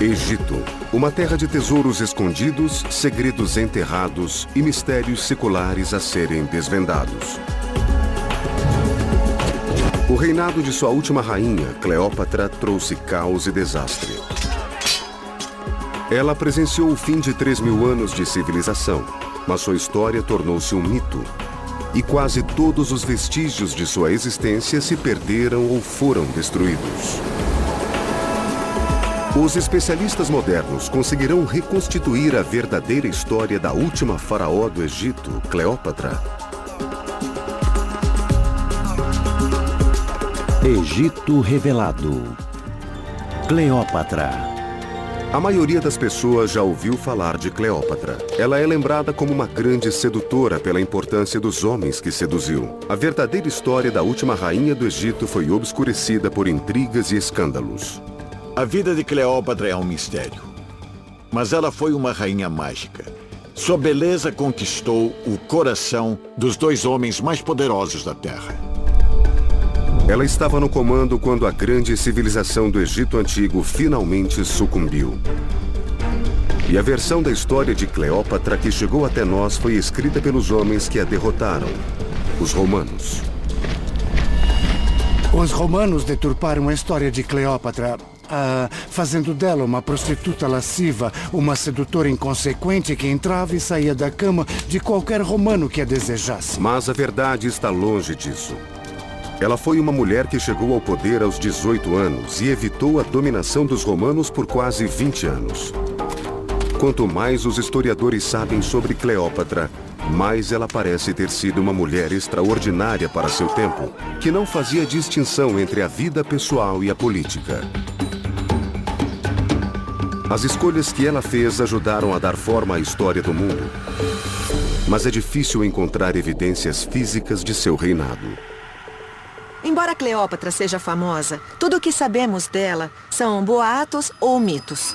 Egito, uma terra de tesouros escondidos, segredos enterrados e mistérios seculares a serem desvendados. O reinado de sua última rainha, Cleópatra, trouxe caos e desastre. Ela presenciou o fim de 3.000 anos de civilização, mas sua história tornou-se um mito. E quase todos os vestígios de sua existência se perderam ou foram destruídos. Os especialistas modernos conseguirão reconstituir a verdadeira história da última faraó do Egito, Cleópatra. Egito revelado. Cleópatra. A maioria das pessoas já ouviu falar de Cleópatra. Ela é lembrada como uma grande sedutora pela importância dos homens que seduziu. A verdadeira história da última rainha do Egito foi obscurecida por intrigas e escândalos. A vida de Cleópatra é um mistério. Mas ela foi uma rainha mágica. Sua beleza conquistou o coração dos 2 homens mais poderosos da Terra. Ela estava no comando quando a grande civilização do Egito Antigo finalmente sucumbiu. E a versão da história de Cleópatra que chegou até nós foi escrita pelos homens que a derrotaram, os romanos. Os romanos deturparam a história de Cleópatra, fazendo dela uma prostituta lasciva, uma sedutora inconsequente que entrava e saía da cama de qualquer romano que a desejasse. Mas a verdade está longe disso. Ela foi uma mulher que chegou ao poder aos 18 anos e evitou a dominação dos romanos por quase 20 anos. Quanto mais os historiadores sabem sobre Cleópatra, mais ela parece ter sido uma mulher extraordinária para seu tempo, que não fazia distinção entre a vida pessoal e a política. As escolhas que ela fez ajudaram a dar forma à história do mundo. Mas é difícil encontrar evidências físicas de seu reinado. Embora Cleópatra seja famosa, tudo o que sabemos dela são boatos ou mitos.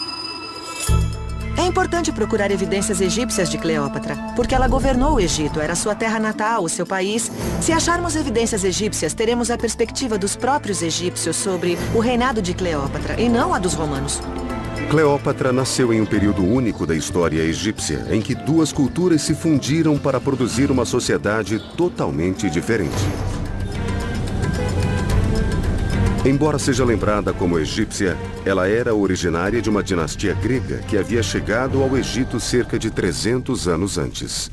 É importante procurar evidências egípcias de Cleópatra, porque ela governou o Egito, era sua terra natal, o seu país. Se acharmos evidências egípcias, teremos a perspectiva dos próprios egípcios sobre o reinado de Cleópatra, e não a dos romanos. Cleópatra nasceu em um período único da história egípcia, em que 2 culturas se fundiram para produzir uma sociedade totalmente diferente. Embora seja lembrada como egípcia, ela era originária de uma dinastia grega que havia chegado ao Egito cerca de 300 anos antes.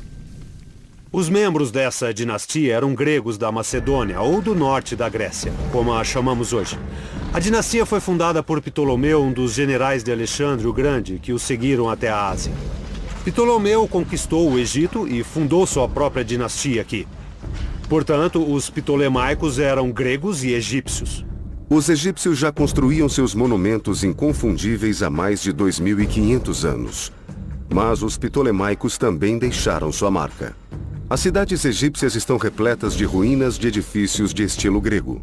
Os membros dessa dinastia eram gregos da Macedônia ou do norte da Grécia, como a chamamos hoje. A dinastia foi fundada por Ptolomeu, um dos generais de Alexandre o Grande, que o seguiram até a Ásia. Ptolomeu conquistou o Egito e fundou sua própria dinastia aqui. Portanto, os ptolemaicos eram gregos e egípcios. Os egípcios já construíam seus monumentos inconfundíveis há mais de 2.500 anos. Mas os ptolemaicos também deixaram sua marca. As cidades egípcias estão repletas de ruínas de edifícios de estilo grego.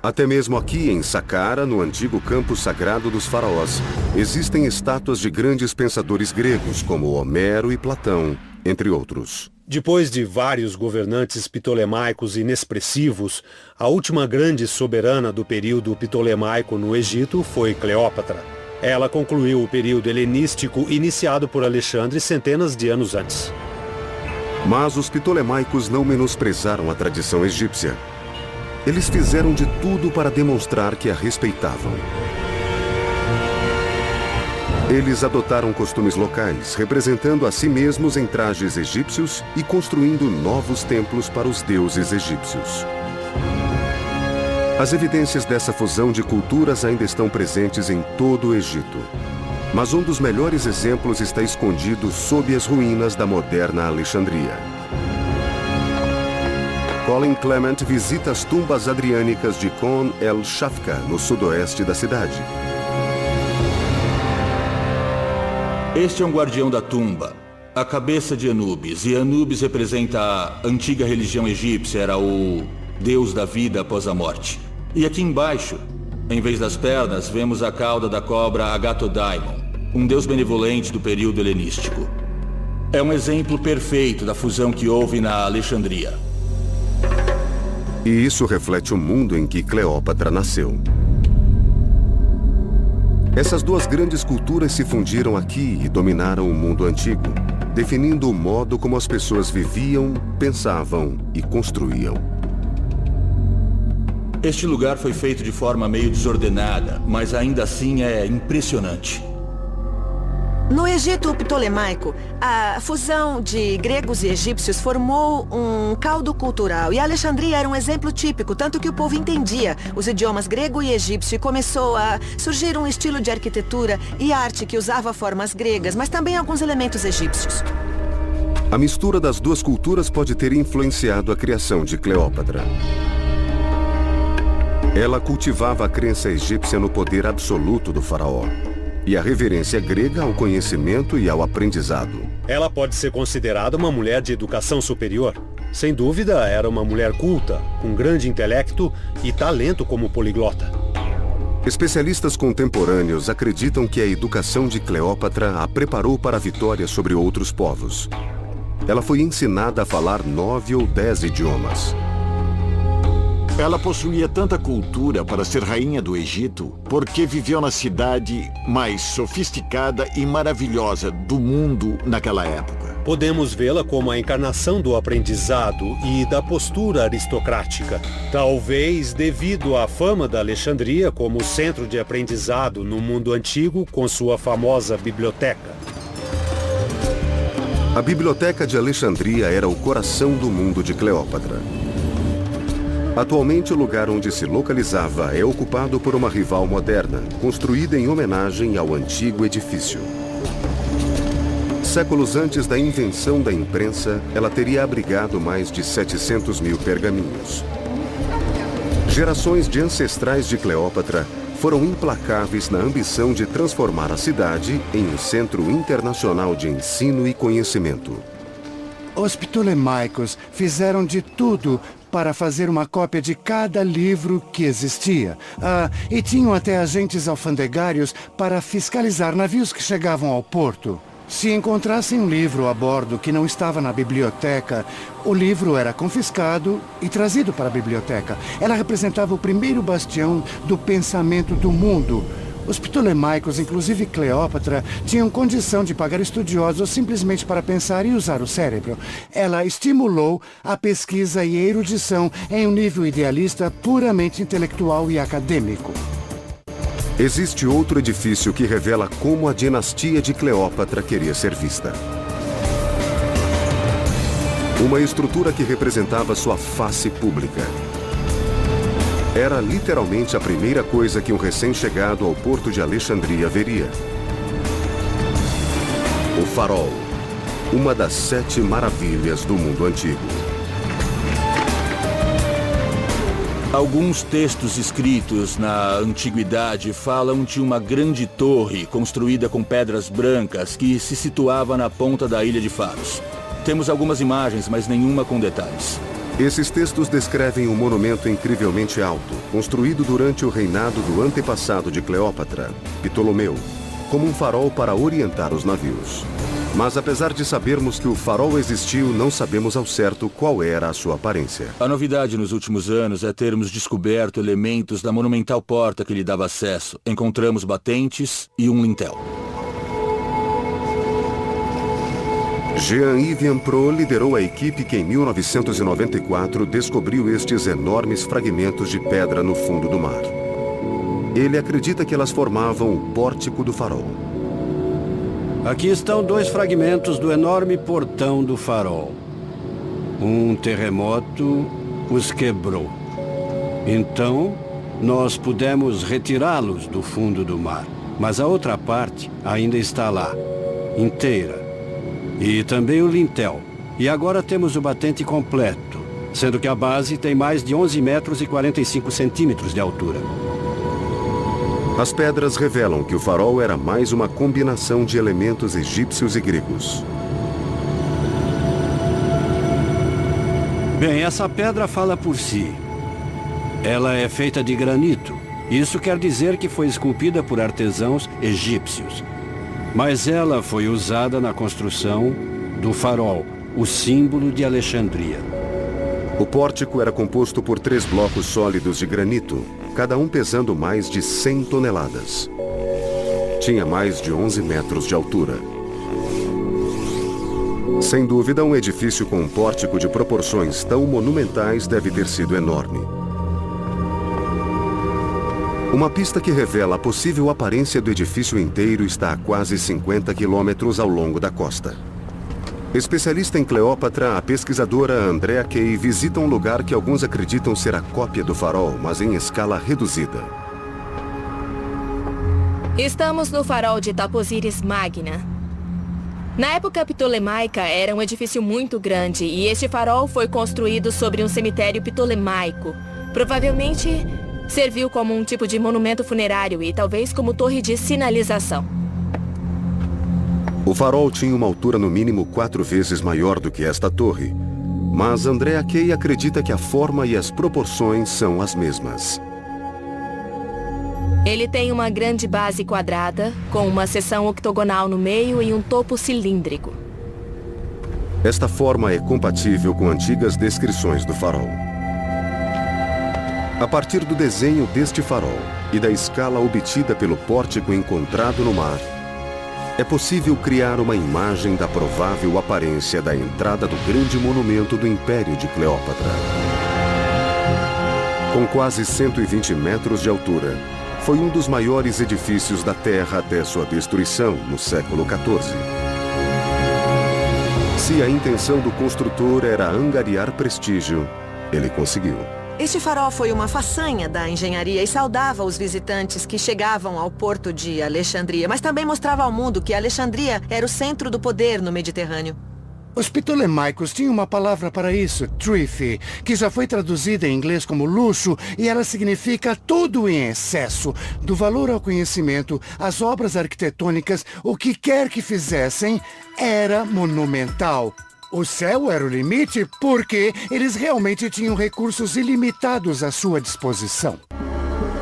Até mesmo aqui em Saqqara, no antigo campo sagrado dos faraós, existem estátuas de grandes pensadores gregos, como Homero e Platão, entre outros. Depois de vários governantes ptolemaicos inexpressivos, a última grande soberana do período ptolemaico no Egito foi Cleópatra. Ela concluiu o período helenístico iniciado por Alexandre centenas de anos antes. Mas os ptolemaicos não menosprezaram a tradição egípcia. Eles fizeram de tudo para demonstrar que a respeitavam. Eles adotaram costumes locais, representando a si mesmos em trajes egípcios e construindo novos templos para os deuses egípcios. As evidências dessa fusão de culturas ainda estão presentes em todo o Egito. Mas um dos melhores exemplos está escondido sob as ruínas da moderna Alexandria. Colin Clement visita as tumbas adriânicas de Kon el-Shafka, no sudoeste da cidade. Este é um guardião da tumba, a cabeça de Anubis. E Anubis representa a antiga religião egípcia, era o deus da vida após a morte. E aqui embaixo, em vez das pernas, vemos a cauda da cobra Agatodaimon, um deus benevolente do período helenístico. É um exemplo perfeito da fusão que houve na Alexandria. E isso reflete o mundo em que Cleópatra nasceu. Essas duas grandes culturas se fundiram aqui e dominaram o mundo antigo, definindo o modo como as pessoas viviam, pensavam e construíam. Este lugar foi feito de forma meio desordenada, mas ainda assim é impressionante. No Egito ptolemaico, a fusão de gregos e egípcios formou um caldo cultural. E Alexandria era um exemplo típico, tanto que o povo entendia os idiomas grego e egípcio e começou a surgir um estilo de arquitetura e arte que usava formas gregas, mas também alguns elementos egípcios. A mistura das duas culturas pode ter influenciado a criação de Cleópatra. Ela cultivava a crença egípcia no poder absoluto do faraó e a reverência grega ao conhecimento e ao aprendizado. Ela pode ser considerada uma mulher de educação superior. Sem dúvida, era uma mulher culta, com grande intelecto e talento como poliglota. Especialistas contemporâneos acreditam que a educação de Cleópatra a preparou para a vitória sobre outros povos. Ela foi ensinada a falar 9 ou 10 idiomas. Ela possuía tanta cultura para ser rainha do Egito porque viveu na cidade mais sofisticada e maravilhosa do mundo naquela época. Podemos vê-la como a encarnação do aprendizado e da postura aristocrática. Talvez devido à fama da Alexandria como centro de aprendizado no mundo antigo com sua famosa biblioteca. A Biblioteca de Alexandria era o coração do mundo de Cleópatra. Atualmente, o lugar onde se localizava é ocupado por uma rival moderna, construída em homenagem ao antigo edifício. Séculos antes da invenção da imprensa, ela teria abrigado mais de 700 mil pergaminhos. Gerações de ancestrais de Cleópatra foram implacáveis na ambição de transformar a cidade em um centro internacional de ensino e conhecimento. Os ptolemaicos fizeram de tudo para fazer uma cópia de cada livro que existia. E tinham até agentes alfandegários para fiscalizar navios que chegavam ao porto. Se encontrassem um livro a bordo que não estava na biblioteca, o livro era confiscado e trazido para a biblioteca. Ela representava o primeiro bastião do pensamento do mundo. Os ptolemaicos, inclusive Cleópatra, tinham condição de pagar estudiosos simplesmente para pensar e usar o cérebro. Ela estimulou a pesquisa e a erudição em um nível idealista puramente intelectual e acadêmico. Existe outro edifício que revela como a dinastia de Cleópatra queria ser vista. Uma estrutura que representava sua face pública. Era literalmente a primeira coisa que um recém-chegado ao porto de Alexandria veria. O farol, uma das 7 maravilhas do mundo antigo. Alguns textos escritos na antiguidade falam de uma grande torre construída com pedras brancas que se situava na ponta da ilha de Faros. Temos algumas imagens, mas nenhuma com detalhes. Esses textos descrevem um monumento incrivelmente alto, construído durante o reinado do antepassado de Cleópatra, Ptolomeu, como um farol para orientar os navios. Mas apesar de sabermos que o farol existiu, não sabemos ao certo qual era a sua aparência. A novidade nos últimos anos é termos descoberto elementos da monumental porta que lhe dava acesso. Encontramos batentes e um lintel. Jean-Yves Pro liderou a equipe que em 1994 descobriu estes enormes fragmentos de pedra no fundo do mar. Ele acredita que elas formavam o pórtico do farol. Aqui estão 2 fragmentos do enorme portão do farol. Um terremoto os quebrou. Então, nós pudemos retirá-los do fundo do mar. Mas a outra parte ainda está lá, inteira. E também o lintel. E agora temos o batente completo, sendo que a base tem mais de 11 metros e 45 centímetros de altura. As pedras revelam que o farol era mais uma combinação de elementos egípcios e gregos. Bem, essa pedra fala por si. Ela é feita de granito. Isso quer dizer que foi esculpida por artesãos egípcios. Mas ela foi usada na construção do farol, o símbolo de Alexandria. O pórtico era composto por 3 blocos sólidos de granito, cada um pesando mais de 100 toneladas. tinha mais de 11 metros de altura. Sem dúvida, um edifício com um pórtico de proporções tão monumentais deve ter sido enorme. Uma pista que revela a possível aparência do edifício inteiro está a quase 50 quilômetros ao longo da costa. Especialista em Cleópatra, a pesquisadora Andrea Kay visita um lugar que alguns acreditam ser a cópia do farol, mas em escala reduzida. Estamos no farol de Taposiris Magna. Na época ptolemaica, era um edifício muito grande e este farol foi construído sobre um cemitério ptolemaico. Provavelmente serviu como um tipo de monumento funerário e talvez como torre de sinalização. O farol tinha uma altura no mínimo 4 vezes maior do que esta torre, mas Andrea Kay acredita que a forma e as proporções são as mesmas. Ele tem uma grande base quadrada, com uma seção octogonal no meio e um topo cilíndrico. Esta forma é compatível com antigas descrições do farol. A partir do desenho deste farol e da escala obtida pelo pórtico encontrado no mar, é possível criar uma imagem da provável aparência da entrada do grande monumento do Império de Cleópatra. Com quase 120 metros de altura, foi um dos maiores edifícios da Terra até sua destruição no século XIV. Se a intenção do construtor era angariar prestígio, ele conseguiu. Este farol foi uma façanha da engenharia e saudava os visitantes que chegavam ao porto de Alexandria, mas também mostrava ao mundo que Alexandria era o centro do poder no Mediterrâneo. Os ptolemaicos tinham uma palavra para isso, tryphi, que já foi traduzida em inglês como luxo, e ela significa tudo em excesso. Do valor ao conhecimento, as obras arquitetônicas, o que quer que fizessem, era monumental. O céu era o limite porque eles realmente tinham recursos ilimitados à sua disposição.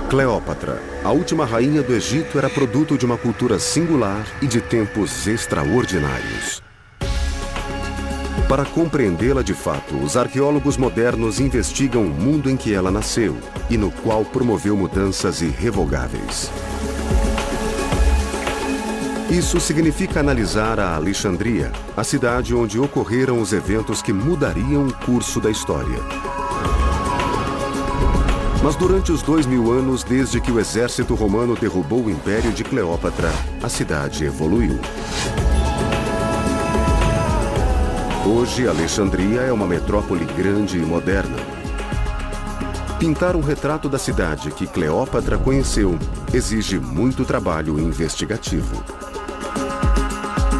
Cleópatra, a última rainha do Egito, era produto de uma cultura singular e de tempos extraordinários. Para compreendê-la de fato, os arqueólogos modernos investigam o mundo em que ela nasceu e no qual promoveu mudanças irrevogáveis. Isso significa analisar a Alexandria, a cidade onde ocorreram os eventos que mudariam o curso da história. Mas durante os 2000 anos, desde que o exército romano derrubou o Império de Cleópatra, a cidade evoluiu. Hoje, Alexandria é uma metrópole grande e moderna. Pintar um retrato da cidade que Cleópatra conheceu exige muito trabalho investigativo.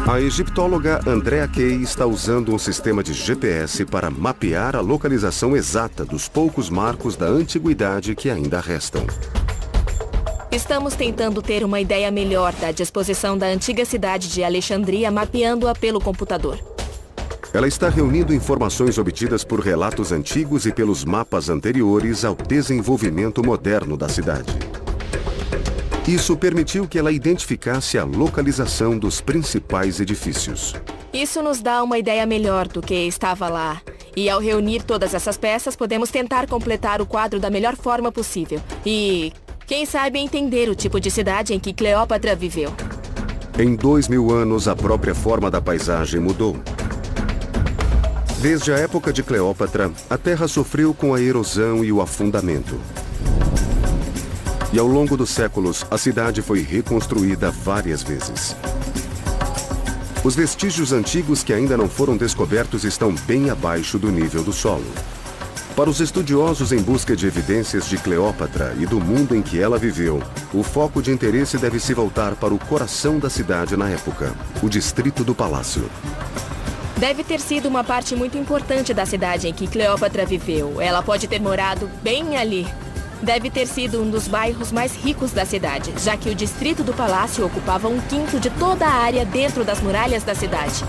A egiptóloga Andrea Kay está usando um sistema de GPS para mapear a localização exata dos poucos marcos da antiguidade que ainda restam. Estamos tentando ter uma ideia melhor da disposição da antiga cidade de Alexandria, mapeando-a pelo computador. Ela está reunindo informações obtidas por relatos antigos e pelos mapas anteriores ao desenvolvimento moderno da cidade. Isso permitiu que ela identificasse a localização dos principais edifícios. Isso nos dá uma ideia melhor do que estava lá. E ao reunir todas essas peças, podemos tentar completar o quadro da melhor forma possível. E, quem sabe, entender o tipo de cidade em que Cleópatra viveu. Em 2000 anos, a própria forma da paisagem mudou. Desde a época de Cleópatra, a terra sofreu com a erosão e o afundamento. E ao longo dos séculos, a cidade foi reconstruída várias vezes. Os vestígios antigos que ainda não foram descobertos estão bem abaixo do nível do solo. Para os estudiosos em busca de evidências de Cleópatra e do mundo em que ela viveu, o foco de interesse deve se voltar para o coração da cidade na época, o distrito do Palácio. Deve ter sido uma parte muito importante da cidade em que Cleópatra viveu. Ela pode ter morado bem ali. Deve ter sido um dos bairros mais ricos da cidade, já que o distrito do palácio ocupava 1/5 de toda a área dentro das muralhas da cidade.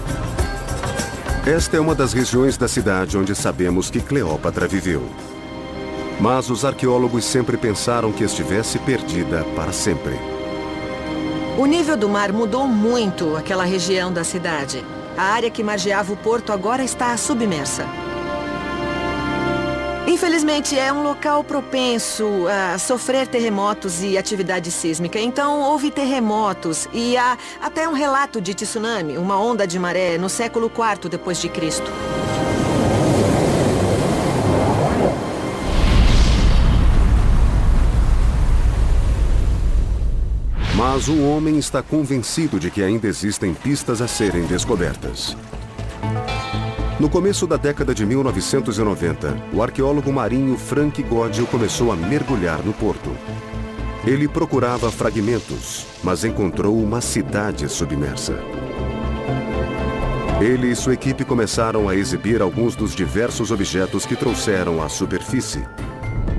Esta é uma das regiões da cidade onde sabemos que Cleópatra viveu. Mas os arqueólogos sempre pensaram que estivesse perdida para sempre. O nível do mar mudou muito aquela região da cidade. A área que margeava o porto agora está submersa. Infelizmente, é um local propenso a sofrer terremotos e atividade sísmica. Então, houve terremotos e há até um relato de tsunami, uma onda de maré, no século IV depois de Cristo. Mas um homem está convencido de que ainda existem pistas a serem descobertas. No começo da década de 1990, o arqueólogo marinho Frank Godio começou a mergulhar no porto. Ele procurava fragmentos, mas encontrou uma cidade submersa. Ele e sua equipe começaram a exibir alguns dos diversos objetos que trouxeram à superfície.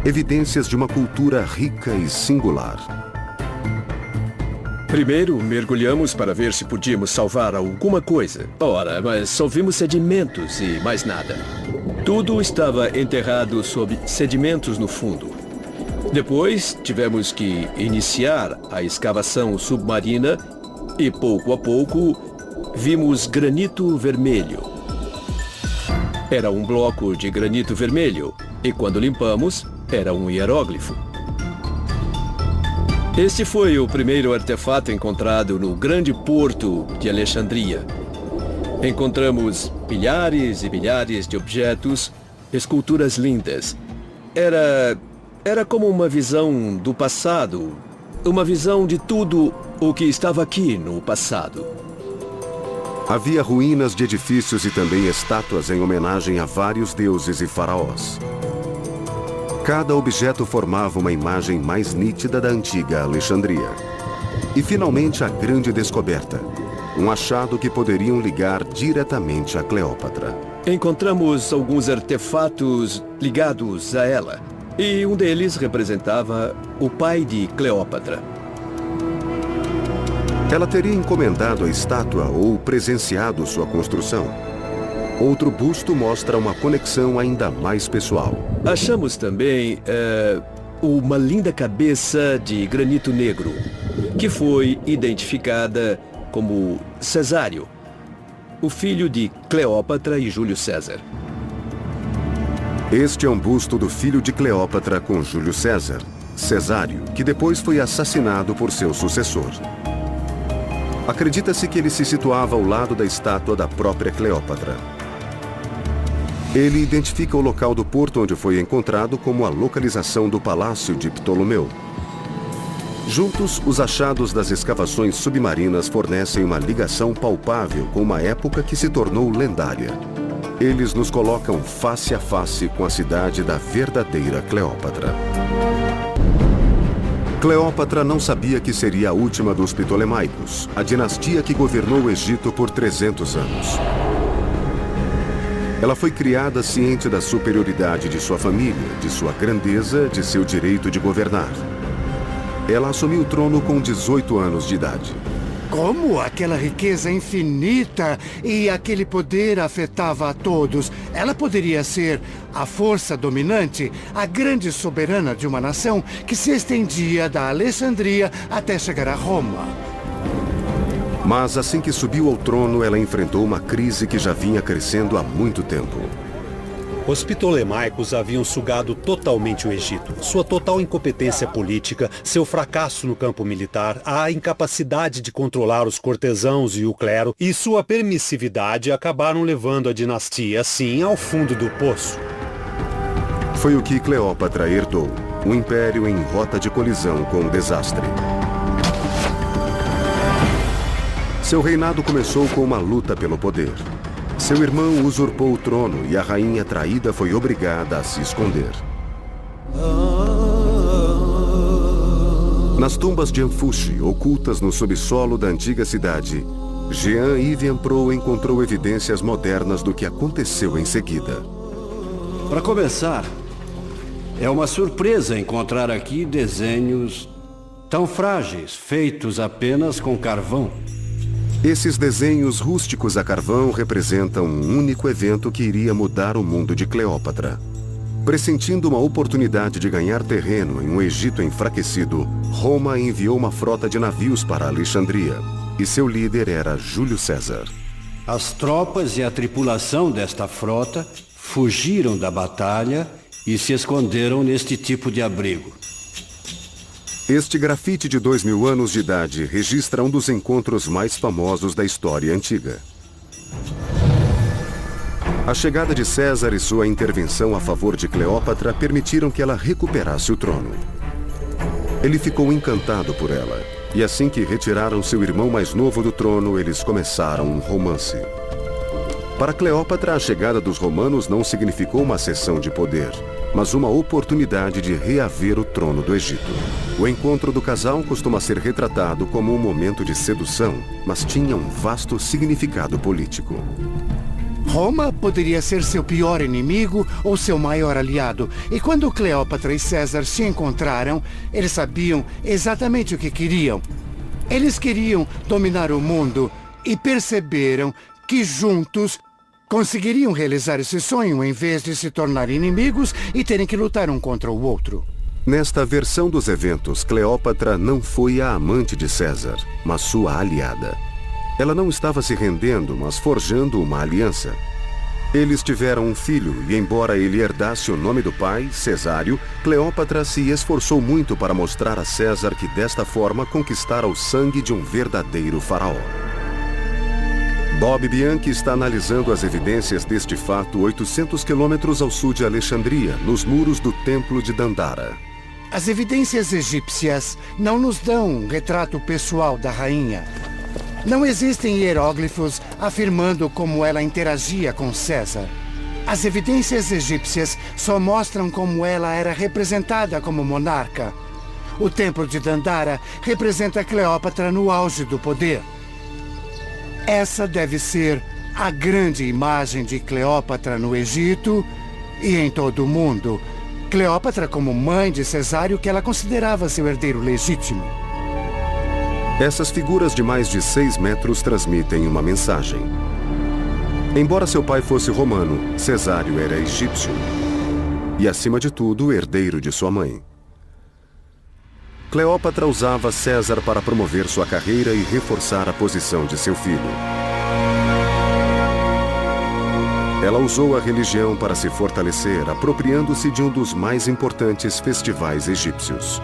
Evidências de uma cultura rica e singular. Primeiro, mergulhamos para ver se podíamos salvar alguma coisa. Ora, mas só vimos sedimentos e mais nada. Tudo estava enterrado sob sedimentos no fundo. Depois, tivemos que iniciar a escavação submarina e, pouco a pouco, vimos granito vermelho. Era um bloco de granito vermelho e, quando limpamos, era um hieróglifo. Este foi o primeiro artefato encontrado no grande porto de Alexandria. Encontramos milhares e milhares de objetos, esculturas lindas. Era como uma visão do passado, uma visão de tudo o que estava aqui no passado. Havia ruínas de edifícios e também estátuas em homenagem a vários deuses e faraós. Cada objeto formava uma imagem mais nítida da antiga Alexandria. E finalmente a grande descoberta. Um achado que poderiam ligar diretamente a Cleópatra. Encontramos alguns artefatos ligados a ela. E um deles representava o pai de Cleópatra. Ela teria encomendado a estátua ou presenciado sua construção. Outro busto mostra uma conexão ainda mais pessoal. Achamos também uma linda cabeça de granito negro, que foi identificada como Cesário, o filho de Cleópatra e Júlio César. Este é um busto do filho de Cleópatra com Júlio César, Cesário, que depois foi assassinado por seu sucessor. Acredita-se que ele se situava ao lado da estátua da própria Cleópatra. Ele identifica o local do porto onde foi encontrado como a localização do palácio de Ptolomeu. Juntos, os achados das escavações submarinas fornecem uma ligação palpável com uma época que se tornou lendária. Eles nos colocam face a face com a cidade da verdadeira Cleópatra. Cleópatra não sabia que seria a última dos Ptolemaicos, a dinastia que governou o Egito por 300 anos. Ela foi criada ciente da superioridade de sua família, de sua grandeza, de seu direito de governar. Ela assumiu o trono com 18 anos de idade. Como aquela riqueza infinita e aquele poder afetava a todos? Ela poderia ser a força dominante, a grande soberana de uma nação que se estendia da Alexandria até chegar a Roma. Mas assim que subiu ao trono, ela enfrentou uma crise que já vinha crescendo há muito tempo. Os Ptolemaicos haviam sugado totalmente o Egito. Sua total incompetência política, seu fracasso no campo militar, a incapacidade de controlar os cortesãos e o clero e sua permissividade acabaram levando a dinastia, assim, ao fundo do poço. Foi o que Cleópatra herdou, um império em rota de colisão com o desastre. Seu reinado começou com uma luta pelo poder. Seu irmão usurpou o trono e a rainha traída foi obrigada a se esconder. Nas tumbas de Anfushi, ocultas no subsolo da antiga cidade, Jean-Yves Pro encontrou evidências modernas do que aconteceu em seguida. Para começar, é uma surpresa encontrar aqui desenhos tão frágeis, feitos apenas com carvão. Esses desenhos rústicos a carvão representam um único evento que iria mudar o mundo de Cleópatra. Pressentindo uma oportunidade de ganhar terreno em um Egito enfraquecido, Roma enviou uma frota de navios para Alexandria, e seu líder era Júlio César. As tropas e a tripulação desta frota fugiram da batalha e se esconderam neste tipo de abrigo. Este grafite de 2000 anos de idade registra um dos encontros mais famosos da história antiga. A chegada de César e sua intervenção a favor de Cleópatra permitiram que ela recuperasse o trono. Ele ficou encantado por ela, e assim que retiraram seu irmão mais novo do trono, eles começaram um romance. Para Cleópatra, a chegada dos romanos não significou uma cessão de poder, mas uma oportunidade de reaver o trono do Egito. O encontro do casal costuma ser retratado como um momento de sedução, mas tinha um vasto significado político. Roma poderia ser seu pior inimigo ou seu maior aliado. E quando Cleópatra e César se encontraram, eles sabiam exatamente o que queriam. Eles queriam dominar o mundo e perceberam que juntos conseguiriam realizar esse sonho em vez de se tornar inimigos e terem que lutar um contra o outro. Nesta versão dos eventos, Cleópatra não foi a amante de César, mas sua aliada. Ela não estava se rendendo, mas forjando uma aliança. Eles tiveram um filho e, embora ele herdasse o nome do pai, Cesário, Cleópatra se esforçou muito para mostrar a César que desta forma conquistara o sangue de um verdadeiro faraó. Bob Bianchi está analisando as evidências deste fato 800 quilômetros ao sul de Alexandria, nos muros do Templo de Dandara. As evidências egípcias não nos dão um retrato pessoal da rainha. Não existem hieróglifos afirmando como ela interagia com César. As evidências egípcias só mostram como ela era representada como monarca. O Templo de Dandara representa Cleópatra no auge do poder. Essa deve ser a grande imagem de Cleópatra no Egito e em todo o mundo. Cleópatra como mãe de Cesário, que ela considerava seu herdeiro legítimo. Essas figuras de mais de 6 metros transmitem uma mensagem. Embora seu pai fosse romano, Cesário era egípcio. E, acima de tudo, herdeiro de sua mãe. Cleópatra usava César para promover sua carreira e reforçar a posição de seu filho. Ela usou a religião para se fortalecer, apropriando-se de um dos mais importantes festivais egípcios.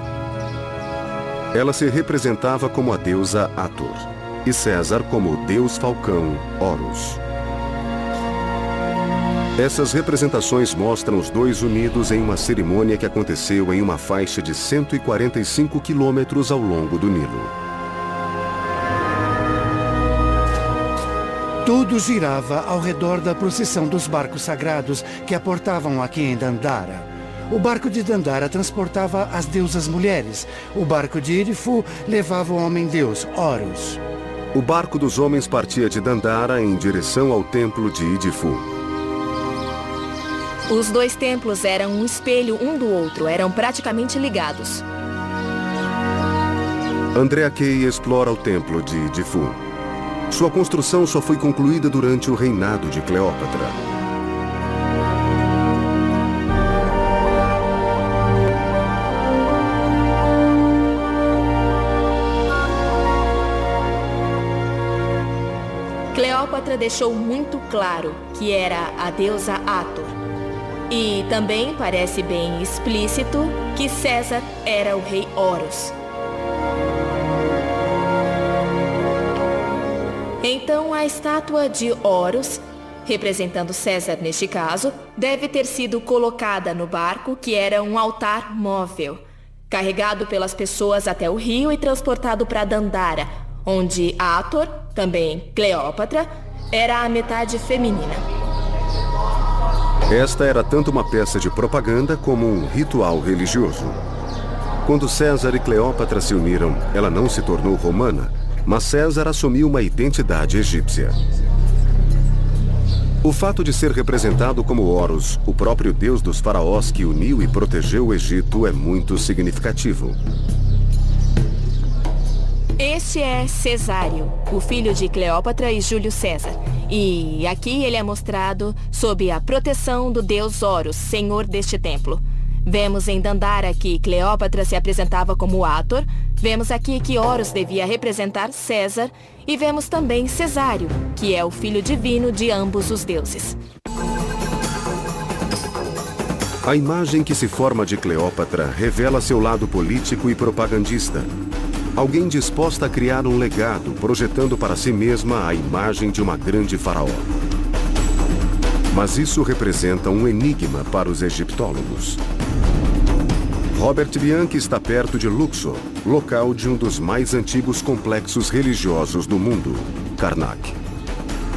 Ela se representava como a deusa Hathor, e César como o deus falcão Horus. Essas representações mostram os dois unidos em uma cerimônia que aconteceu em uma faixa de 145 quilômetros ao longo do Nilo. Tudo girava ao redor da procissão dos barcos sagrados que aportavam aqui em Dandara. O barco de Dandara transportava as deusas mulheres. O barco de Idifu levava o homem-deus, Horus. O barco dos homens partia de Dandara em direção ao templo de Idifu. Os dois templos eram um espelho um do outro, eram praticamente ligados. Andrea Kay explora o templo de Idifu. Sua construção só foi concluída durante o reinado de Cleópatra. Cleópatra deixou muito claro que era a deusa Hathor. E também parece bem explícito que César era o rei Horus. Então a estátua de Horus, representando César neste caso, deve ter sido colocada no barco, que era um altar móvel, carregado pelas pessoas até o rio e transportado para Dandara, onde Hathor, também Cleópatra, era a metade feminina. Esta era tanto uma peça de propaganda como um ritual religioso. Quando César e Cleópatra se uniram, ela não se tornou romana, mas César assumiu uma identidade egípcia. O fato de ser representado como Horus, o próprio deus dos faraós que uniu e protegeu o Egito, é muito significativo. Este é Cesário, o filho de Cleópatra e Júlio César. E aqui ele é mostrado sob a proteção do deus Horus, senhor deste templo. Vemos em Dandara que Cleópatra se apresentava como Hathor, vemos aqui que Horus devia representar César, e vemos também Cesário, que é o filho divino de ambos os deuses. A imagem que se forma de Cleópatra revela seu lado político e propagandista. Alguém disposta a criar um legado, projetando para si mesma a imagem de uma grande faraó. Mas isso representa um enigma para os egiptólogos. Robert Bianchi está perto de Luxor, local de um dos mais antigos complexos religiosos do mundo, Karnak.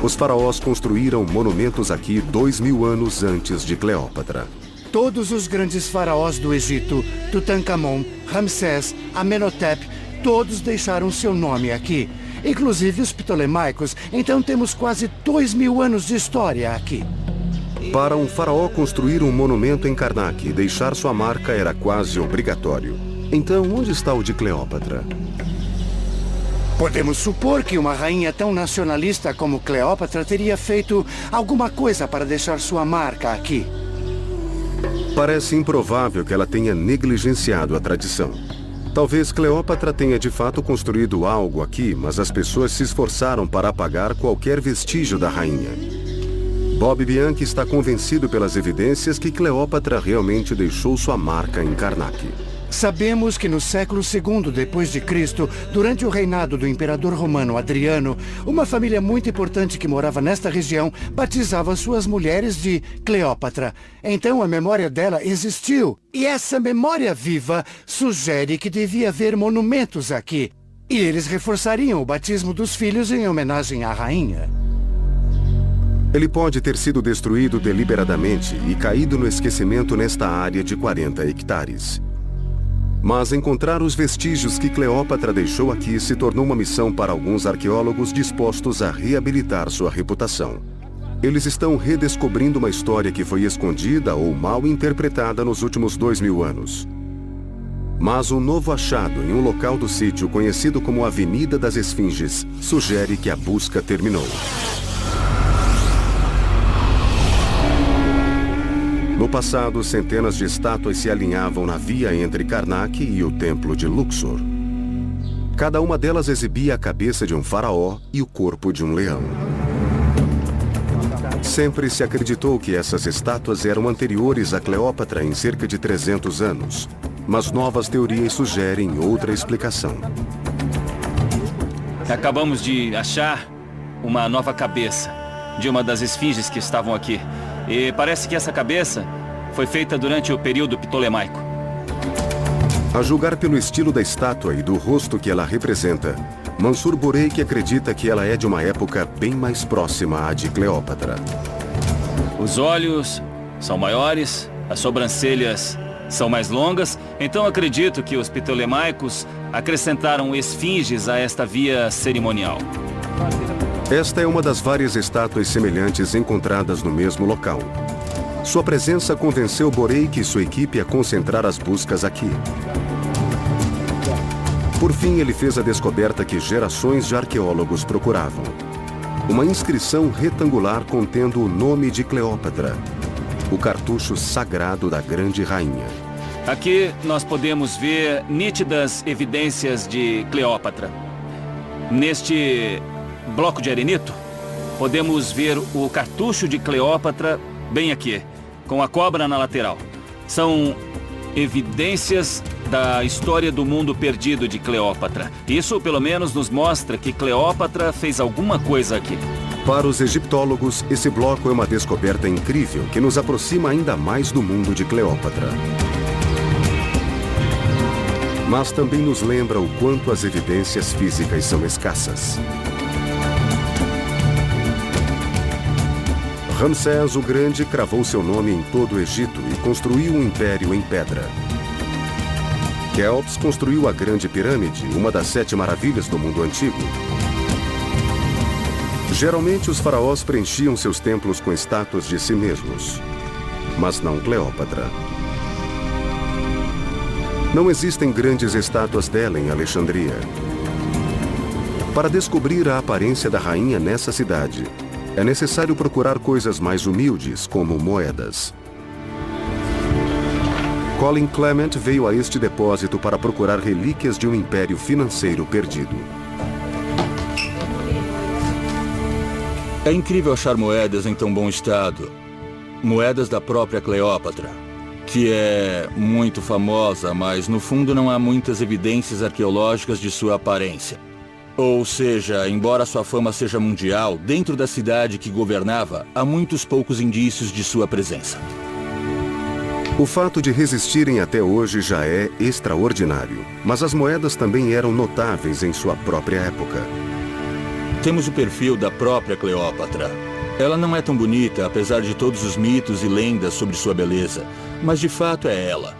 Os faraós construíram monumentos aqui 2000 anos antes de Cleópatra. Todos os grandes faraós do Egito, Tutankhamon, Ramsés, Amenhotep, todos deixaram seu nome aqui. Inclusive os ptolemaicos, então temos quase 2000 anos de história aqui. Para um faraó construir um monumento em Karnak e deixar sua marca era quase obrigatório. Então, onde está o de Cleópatra? Podemos supor que uma rainha tão nacionalista como Cleópatra teria feito alguma coisa para deixar sua marca aqui. Parece improvável que ela tenha negligenciado a tradição. Talvez Cleópatra tenha de fato construído algo aqui, mas as pessoas se esforçaram para apagar qualquer vestígio da rainha. Bob Bianchi está convencido pelas evidências que Cleópatra realmente deixou sua marca em Karnak. Sabemos que no século II depois de Cristo, durante o reinado do imperador romano Adriano, uma família muito importante que morava nesta região batizava suas mulheres de Cleópatra. Então a memória dela existiu. E essa memória viva sugere que devia haver monumentos aqui. E eles reforçariam o batismo dos filhos em homenagem à rainha. Ele pode ter sido destruído deliberadamente e caído no esquecimento nesta área de 40 hectares. Mas encontrar os vestígios que Cleópatra deixou aqui se tornou uma missão para alguns arqueólogos dispostos a reabilitar sua reputação. Eles estão redescobrindo uma história que foi escondida ou mal interpretada nos últimos 2000 anos. Mas um novo achado em um local do sítio conhecido como Avenida das Esfinges sugere que a busca terminou. No passado, centenas de estátuas se alinhavam na via entre Karnak e o templo de Luxor. Cada uma delas exibia a cabeça de um faraó e o corpo de um leão. Sempre se acreditou que essas estátuas eram anteriores a Cleópatra em cerca de 300 anos, mas novas teorias sugerem outra explicação. Acabamos de achar uma nova cabeça de uma das esfinges que estavam aqui. E parece que essa cabeça foi feita durante o período ptolemaico. A julgar pelo estilo da estátua e do rosto que ela representa, Mansur Bureik acredita que ela é de uma época bem mais próxima à de Cleópatra. Os olhos são maiores, as sobrancelhas são mais longas, então acredito que os ptolemaicos acrescentaram esfinges a esta via cerimonial. Esta é uma das várias estátuas semelhantes encontradas no mesmo local. Sua presença convenceu Bureik e sua equipe a concentrar as buscas aqui. Por fim, ele fez a descoberta que gerações de arqueólogos procuravam. Uma inscrição retangular contendo o nome de Cleópatra, o cartucho sagrado da grande rainha. Aqui nós podemos ver nítidas evidências de Cleópatra. Neste bloco de arenito, podemos ver o cartucho de Cleópatra bem aqui, com a cobra na lateral. São evidências da história do mundo perdido de Cleópatra. Isso, pelo menos, nos mostra que Cleópatra fez alguma coisa aqui. Para os egiptólogos, esse bloco é uma descoberta incrível que nos aproxima ainda mais do mundo de Cleópatra. Mas também nos lembra o quanto as evidências físicas são escassas. Ramsés o Grande cravou seu nome em todo o Egito e construiu um império em pedra. Quéops construiu a Grande Pirâmide, uma das 7 maravilhas do mundo antigo. Geralmente, os faraós preenchiam seus templos com estátuas de si mesmos, mas não Cleópatra. Não existem grandes estátuas dela em Alexandria. Para descobrir a aparência da rainha nessa cidade, é necessário procurar coisas mais humildes, como moedas. Colin Clement veio a este depósito para procurar relíquias de um império financeiro perdido. É incrível achar moedas em tão bom estado. Moedas da própria Cleópatra. que é muito famosa, mas no fundo não há muitas evidências arqueológicas de sua aparência. Ou seja, embora sua fama seja mundial, dentro da cidade que governava, há muitos poucos indícios de sua presença. O fato de resistirem até hoje já é extraordinário, mas as moedas também eram notáveis em sua própria época. Temos o perfil da própria Cleópatra. Ela não é tão bonita, apesar de todos os mitos e lendas sobre sua beleza, mas de fato é ela.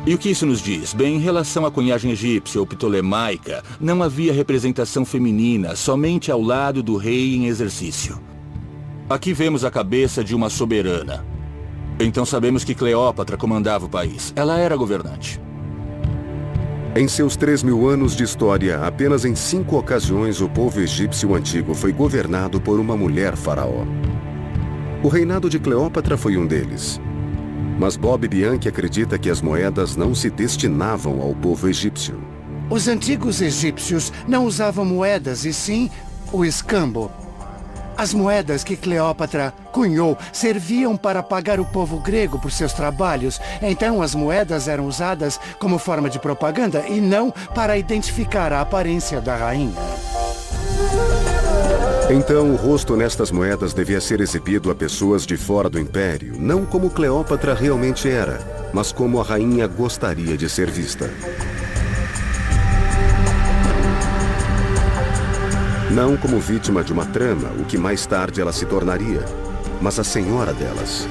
E o que isso nos diz? Bem, em relação à cunhagem egípcia ou ptolemaica, não havia representação feminina, somente ao lado do rei em exercício. Aqui vemos a cabeça de uma soberana. Então sabemos que Cleópatra comandava o país. Ela era governante. Em seus 3.000 anos de história, apenas em 5 ocasiões o povo egípcio antigo foi governado por uma mulher faraó. O reinado de Cleópatra foi um deles. Mas Bob Bianchi acredita que as moedas não se destinavam ao povo egípcio. Os antigos egípcios não usavam moedas, e sim o escambo. As moedas que Cleópatra cunhou serviam para pagar o povo grego por seus trabalhos. Então as moedas eram usadas como forma de propaganda e não para identificar a aparência da rainha. Então o rosto nestas moedas devia ser exibido a pessoas de fora do império, não como Cleópatra realmente era, mas como a rainha gostaria de ser vista. Não como vítima de uma trama, o que mais tarde ela se tornaria, mas a senhora delas.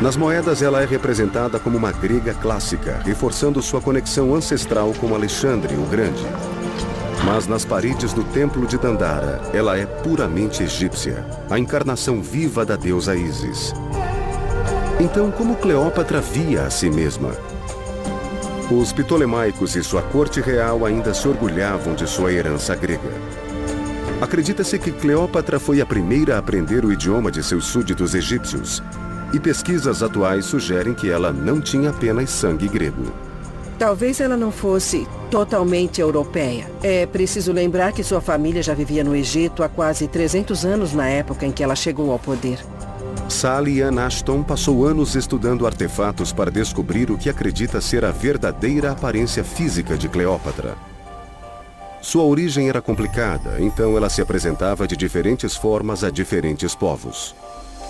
Nas moedas ela é representada como uma grega clássica, reforçando sua conexão ancestral com Alexandre o Grande. Mas nas paredes do templo de Dandara, ela é puramente egípcia, a encarnação viva da deusa Ísis. Então, como Cleópatra via a si mesma? Os ptolemaicos e sua corte real ainda se orgulhavam de sua herança grega. Acredita-se que Cleópatra foi a primeira a aprender o idioma de seus súditos egípcios, e pesquisas atuais sugerem que ela não tinha apenas sangue grego. Talvez ela não fosse totalmente europeia. É preciso lembrar que sua família já vivia no Egito há quase 300 anos na época em que ela chegou ao poder. Sally Ann Ashton passou anos estudando artefatos para descobrir o que acredita ser a verdadeira aparência física de Cleópatra. Sua origem era complicada, então ela se apresentava de diferentes formas a diferentes povos.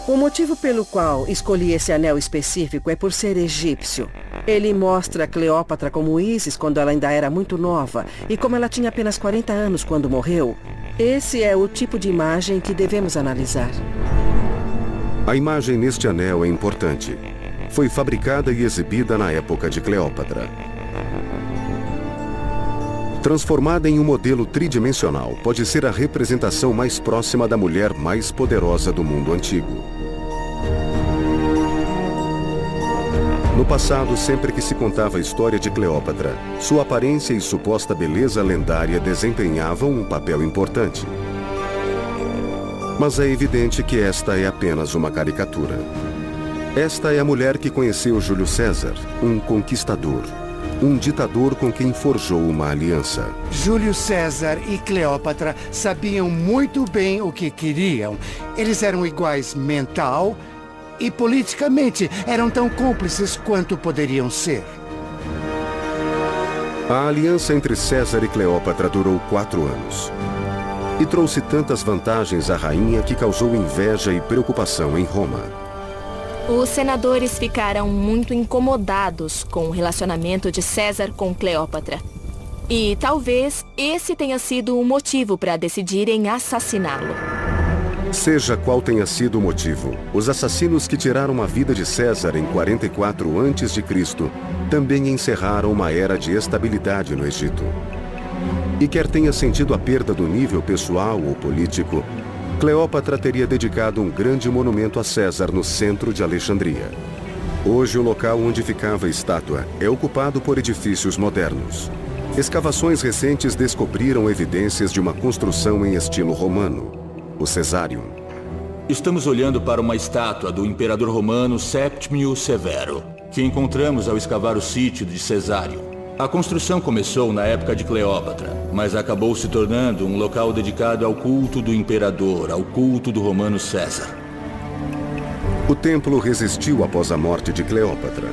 O motivo pelo qual escolhi esse anel específico é por ser egípcio. Ele mostra Cleópatra como Ísis quando ela ainda era muito nova e como ela tinha apenas 40 anos quando morreu. Esse é o tipo de imagem que devemos analisar. A imagem neste anel é importante. Foi fabricada e exibida na época de Cleópatra. Transformada em um modelo tridimensional, pode ser a representação mais próxima da mulher mais poderosa do mundo antigo. No passado, sempre que se contava a história de Cleópatra, sua aparência e suposta beleza lendária desempenhavam um papel importante. Mas é evidente que esta é apenas uma caricatura. Esta é a mulher que conheceu Júlio César, um conquistador. Um ditador com quem forjou uma aliança. Júlio César e Cleópatra sabiam muito bem o que queriam. Eles eram iguais mental e politicamente. Eram tão cúmplices quanto poderiam ser. A aliança entre César e Cleópatra durou 4 anos. E trouxe tantas vantagens à rainha que causou inveja e preocupação em Roma. Os senadores ficaram muito incomodados com o relacionamento de César com Cleópatra. E talvez esse tenha sido o motivo para decidirem assassiná-lo. Seja qual tenha sido o motivo, os assassinos que tiraram a vida de César em 44 a.C. também encerraram uma era de estabilidade no Egito. E quer tenha sentido a perda do nível pessoal ou político, Cleópatra teria dedicado um grande monumento a César no centro de Alexandria. Hoje, o local onde ficava a estátua é ocupado por edifícios modernos. Escavações recentes descobriram evidências de uma construção em estilo romano, o Caesarium. Estamos olhando para uma estátua do imperador romano Séptimio Severo, que encontramos ao escavar o sítio de Caesarium. A construção começou na época de Cleópatra, mas acabou se tornando um local dedicado ao culto do imperador, ao culto do romano César. O templo resistiu após a morte de Cleópatra.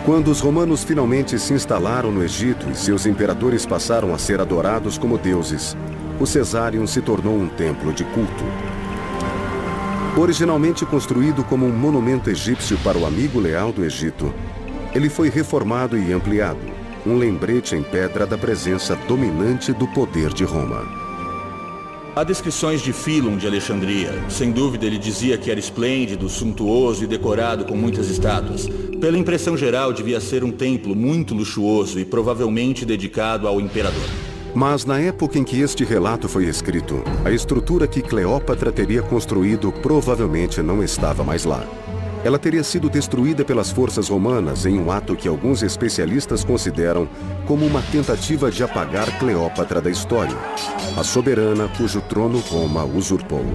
Quando os romanos finalmente se instalaram no Egito e seus imperadores passaram a ser adorados como deuses, o Caesareum se tornou um templo de culto. Originalmente construído como um monumento egípcio para o amigo leal do Egito, ele foi reformado e ampliado, um lembrete em pedra da presença dominante do poder de Roma. Há descrições de Fílon de Alexandria. Sem dúvida ele dizia que era esplêndido, suntuoso e decorado com muitas estátuas. Pela impressão geral, devia ser um templo muito luxuoso e provavelmente dedicado ao imperador. Mas na época em que este relato foi escrito, a estrutura que Cleópatra teria construído provavelmente não estava mais lá. Ela teria sido destruída pelas forças romanas em um ato que alguns especialistas consideram como uma tentativa de apagar Cleópatra da história, a soberana cujo trono Roma usurpou.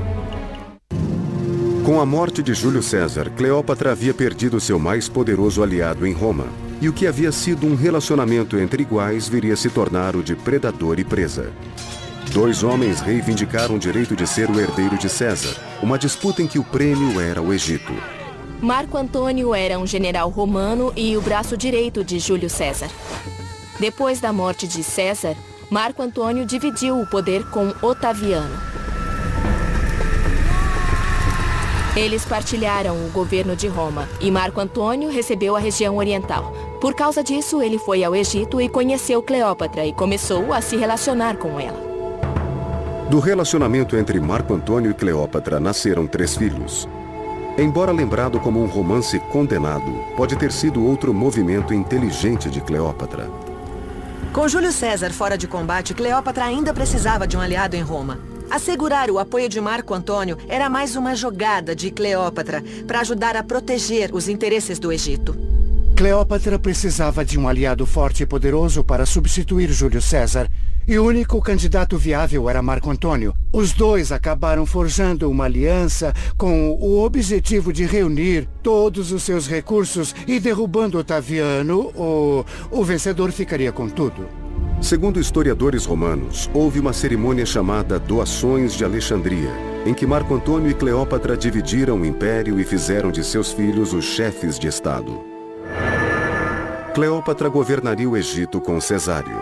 Com a morte de Júlio César, Cleópatra havia perdido seu mais poderoso aliado em Roma, e o que havia sido um relacionamento entre iguais viria a se tornar o de predador e presa. Dois homens reivindicaram o direito de ser o herdeiro de César, uma disputa em que o prêmio era o Egito. Marco Antônio era um general romano e o braço direito de Júlio César. Depois da morte de César, Marco Antônio dividiu o poder com Otaviano. Eles partilharam o governo de Roma e Marco Antônio recebeu a região oriental. Por causa disso, ele foi ao Egito e conheceu Cleópatra e começou a se relacionar com ela. Do relacionamento entre Marco Antônio e Cleópatra nasceram 3 filhos. Embora lembrado como um romance condenado, pode ter sido outro movimento inteligente de Cleópatra. Com Júlio César fora de combate, Cleópatra ainda precisava de um aliado em Roma. Assegurar o apoio de Marco Antônio era mais uma jogada de Cleópatra para ajudar a proteger os interesses do Egito. Cleópatra precisava de um aliado forte e poderoso para substituir Júlio César. E o único candidato viável era Marco Antônio. Os dois acabaram forjando uma aliança com o objetivo de reunir todos os seus recursos e derrubando Otaviano, o vencedor ficaria com tudo. Segundo historiadores romanos, houve uma cerimônia chamada Doações de Alexandria, em que Marco Antônio e Cleópatra dividiram o império e fizeram de seus filhos os chefes de Estado. Cleópatra governaria o Egito com Cesário,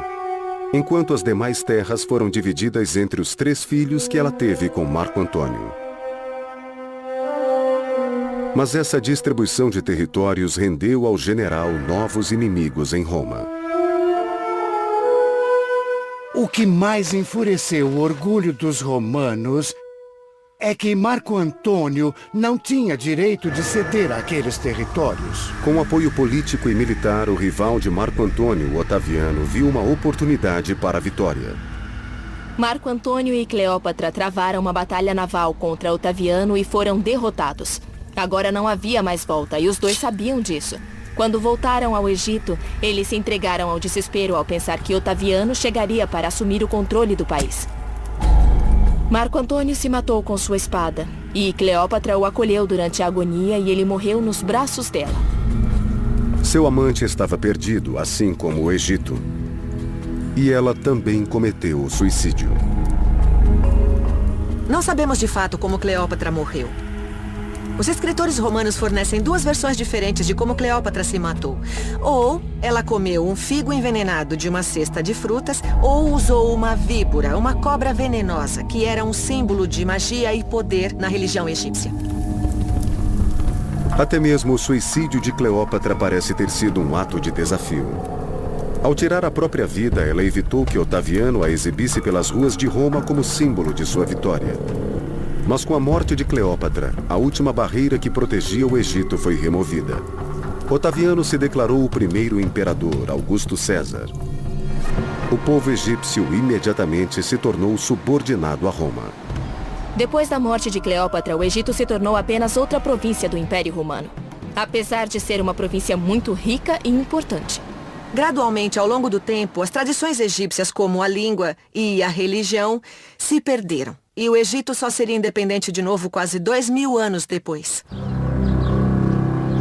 enquanto as demais terras foram divididas entre os 3 filhos que ela teve com Marco Antônio. Mas essa distribuição de territórios rendeu ao general novos inimigos em Roma. O que mais enfureceu o orgulho dos romanos é que Marco Antônio não tinha direito de ceder aqueles territórios. Com apoio político e militar, o rival de Marco Antônio, Otaviano, viu uma oportunidade para a vitória. Marco Antônio e Cleópatra travaram uma batalha naval contra Otaviano e foram derrotados. Agora não havia mais volta e os dois sabiam disso. Quando voltaram ao Egito, eles se entregaram ao desespero ao pensar que Otaviano chegaria para assumir o controle do país. Marco Antônio se matou com sua espada, e Cleópatra o acolheu durante a agonia e ele morreu nos braços dela. Seu amante estava perdido, assim como o Egito. E ela também cometeu o suicídio. Não sabemos de fato como Cleópatra morreu. Os escritores romanos fornecem 2 versões diferentes de como Cleópatra se matou. Ou ela comeu um figo envenenado de uma cesta de frutas, ou usou uma víbora, uma cobra venenosa, que era um símbolo de magia e poder na religião egípcia. Até mesmo o suicídio de Cleópatra parece ter sido um ato de desafio. Ao tirar a própria vida, ela evitou que Otaviano a exibisse pelas ruas de Roma como símbolo de sua vitória. Mas com a morte de Cleópatra, a última barreira que protegia o Egito foi removida. Otaviano se declarou o primeiro imperador, Augusto César. O povo egípcio imediatamente se tornou subordinado a Roma. Depois da morte de Cleópatra, o Egito se tornou apenas outra província do Império Romano, apesar de ser uma província muito rica e importante. Gradualmente, ao longo do tempo, as tradições egípcias, como a língua e a religião, se perderam. E o Egito só seria independente de novo quase 2000 anos depois.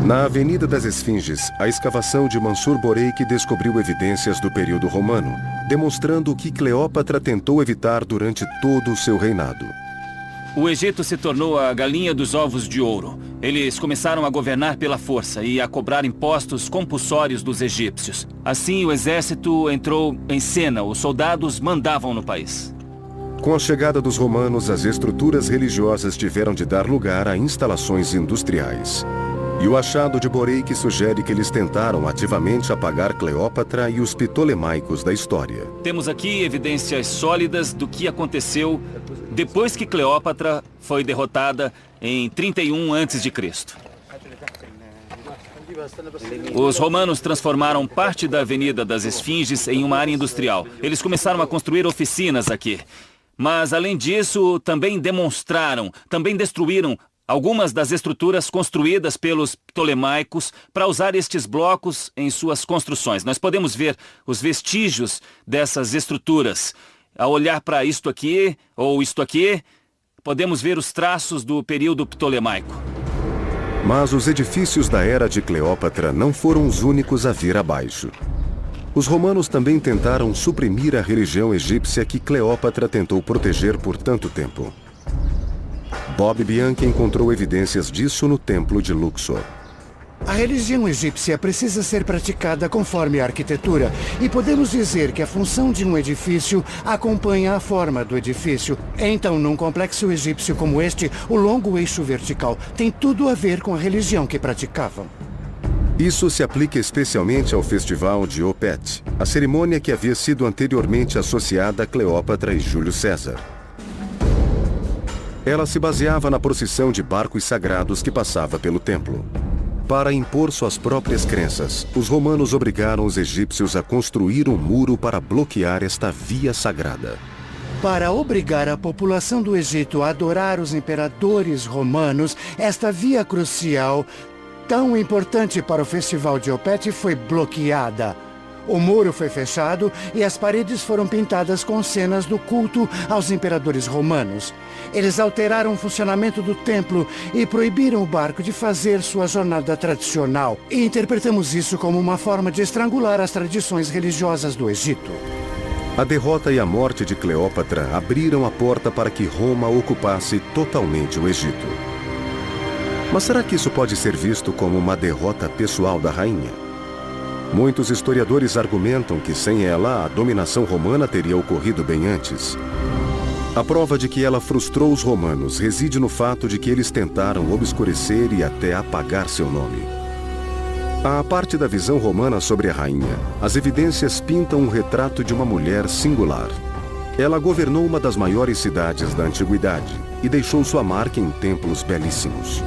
Na Avenida das Esfinges, a escavação de Mansur Boreik descobriu evidências do período romano, demonstrando o que Cleópatra tentou evitar durante todo o seu reinado. O Egito se tornou a galinha dos ovos de ouro. Eles começaram a governar pela força e a cobrar impostos compulsórios dos egípcios. Assim, o exército entrou em cena. Os soldados mandavam no país. Com a chegada dos romanos, as estruturas religiosas tiveram de dar lugar a instalações industriais. E o achado de Boreik sugere que eles tentaram ativamente apagar Cleópatra e os ptolemaicos da história. Temos aqui evidências sólidas do que aconteceu depois que Cleópatra foi derrotada em 31 a.C. Os romanos transformaram parte da Avenida das Esfinges em uma área industrial. Eles começaram a construir oficinas aqui. Mas, além disso, também destruíram algumas das estruturas construídas pelos ptolemaicos para usar estes blocos em suas construções. Nós podemos ver os vestígios dessas estruturas. Ao olhar para isto aqui, ou isto aqui, podemos ver os traços do período ptolemaico. Mas os edifícios da era de Cleópatra não foram os únicos a vir abaixo. Os romanos também tentaram suprimir a religião egípcia que Cleópatra tentou proteger por tanto tempo. Bob Bianchi encontrou evidências disso no Templo de Luxor. A religião egípcia precisa ser praticada conforme a arquitetura, e podemos dizer que a função de um edifício acompanha a forma do edifício. Então, num complexo egípcio como este, o longo eixo vertical tem tudo a ver com a religião que praticavam. Isso se aplica especialmente ao festival de Opet, a cerimônia que havia sido anteriormente associada a Cleópatra e Júlio César. Ela se baseava na procissão de barcos sagrados que passava pelo templo. Para impor suas próprias crenças, os romanos obrigaram os egípcios a construir um muro para bloquear esta via sagrada. Para obrigar a população do Egito a adorar os imperadores romanos, esta via crucial, tão importante para o festival de Opet, foi bloqueada. O muro foi fechado e as paredes foram pintadas com cenas do culto aos imperadores romanos. Eles alteraram o funcionamento do templo e proibiram o barco de fazer sua jornada tradicional. E interpretamos isso como uma forma de estrangular as tradições religiosas do Egito. A derrota e a morte de Cleópatra abriram a porta para que Roma ocupasse totalmente o Egito. Mas será que isso pode ser visto como uma derrota pessoal da rainha? Muitos historiadores argumentam que sem ela, a dominação romana teria ocorrido bem antes. A prova de que ela frustrou os romanos reside no fato de que eles tentaram obscurecer e até apagar seu nome. À parte da visão romana sobre a rainha, as evidências pintam um retrato de uma mulher singular. Ela governou uma das maiores cidades da antiguidade e deixou sua marca em templos belíssimos.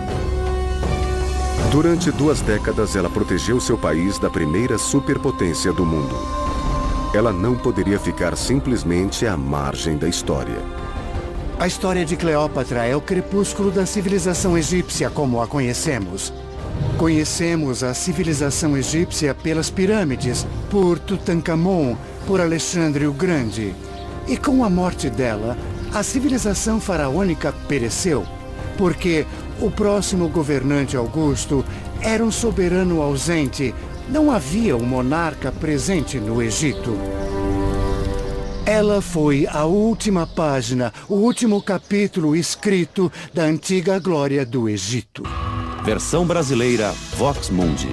Durante 2 décadas, ela protegeu seu país da primeira superpotência do mundo. Ela não poderia ficar simplesmente à margem da história. A história de Cleópatra é o crepúsculo da civilização egípcia como a conhecemos. Conhecemos a civilização egípcia pelas pirâmides, por Tutankhamon, por Alexandre o Grande. E com a morte dela, a civilização faraônica pereceu, porque o próximo governante Augusto era um soberano ausente. Não havia um monarca presente no Egito. Ela foi a última página, o último capítulo escrito da antiga glória do Egito. Versão brasileira Vox Mundi.